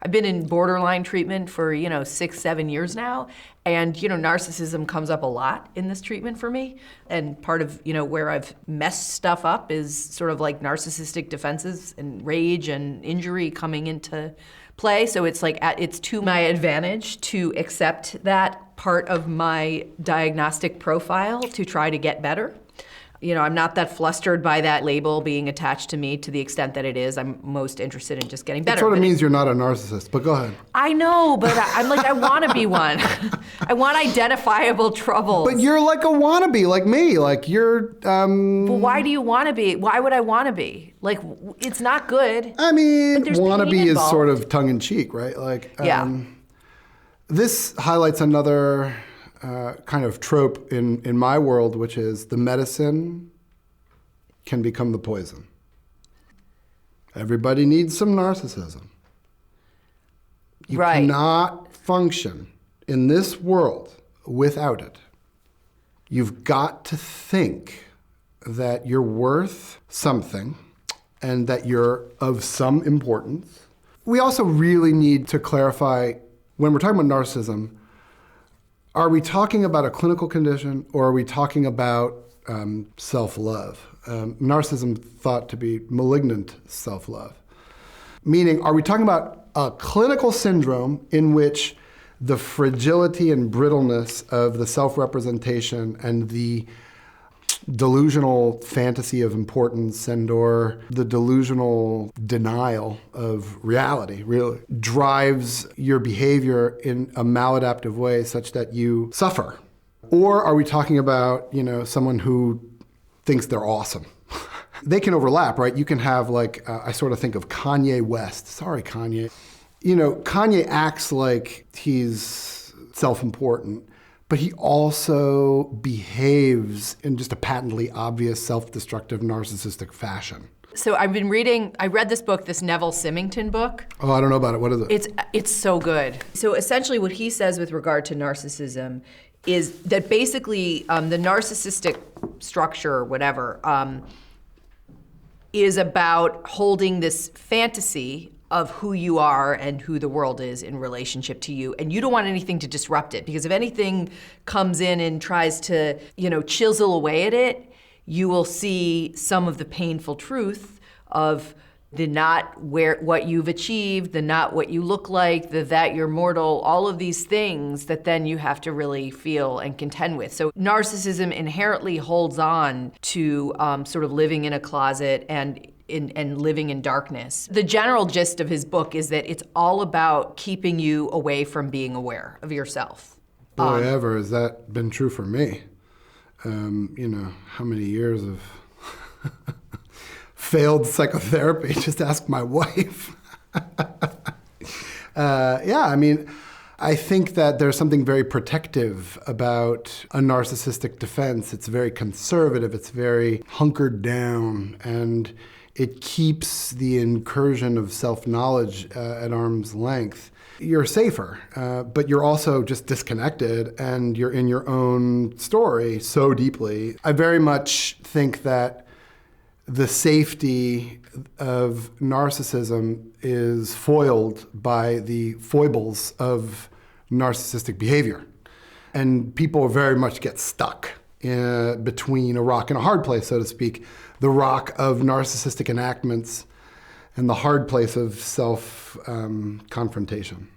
I've been in borderline treatment for, 6-7 years now. And, narcissism comes up a lot in this treatment for me. And part of, where I've messed stuff up is sort of like narcissistic defenses and rage and injury coming into play. So it's like, it's to my advantage to accept that part of my diagnostic profile to try to get better. I'm not that flustered by that label being attached to me to the extent that it is. I'm most interested in just getting better. It sort of means you're not a narcissist, but go ahead. I know, but I'm like, I want to be one. I want identifiable troubles. But you're like a wannabe, like me. Like you're... But why do you want to be? Why would I want to be? Like, it's not good. I mean, wannabe is sort of tongue-in-cheek, right? Like, yeah. This highlights another... kind of trope in my world, which is the medicine can become the poison. Everybody needs some narcissism. You cannot function in this world without it. You've got to think that you're worth something and that you're of some importance. We also really need to clarify, when we're talking about narcissism, are we talking about a clinical condition or are we talking about self-love? Narcissism thought to be malignant self-love. Meaning, are we talking about a clinical syndrome in which the fragility and brittleness of the self-representation and the delusional fantasy of importance and or the delusional denial of reality really drives your behavior in a maladaptive way such that you suffer? Or are we talking about, someone who thinks they're awesome? They can overlap, right? You can have I sort of think of Kanye West. Sorry, Kanye. Kanye acts like he's self-important, but he also behaves in just a patently obvious self-destructive narcissistic fashion. So I read this book, this Neville Symington book. Oh, I don't know about it. What is it? It's so good. So essentially what he says with regard to narcissism is that basically the narcissistic structure or whatever is about holding this fantasy of who you are and who the world is in relationship to you. And you don't want anything to disrupt it, because if anything comes in and tries to, chisel away at it, you will see some of the painful truth of the not what you've achieved, the not what you look like, the that you're mortal, all of these things that then you have to really feel and contend with. So narcissism inherently holds on to sort of living in a closet and living in darkness. The general gist of his book is that it's all about keeping you away from being aware of yourself. Boy, ever has that been true for me. How many years of failed psychotherapy? Just ask my wife. I think that there's something very protective about a narcissistic defense. It's very conservative, it's very hunkered down, and it keeps the incursion of self-knowledge at arm's length. You're safer, but you're also just disconnected and you're in your own story so deeply. I very much think that the safety of narcissism is foiled by the foibles of narcissistic behavior. And people very much get stuck between a rock and a hard place, so to speak. The rock of narcissistic enactments and the hard place of self-confrontation.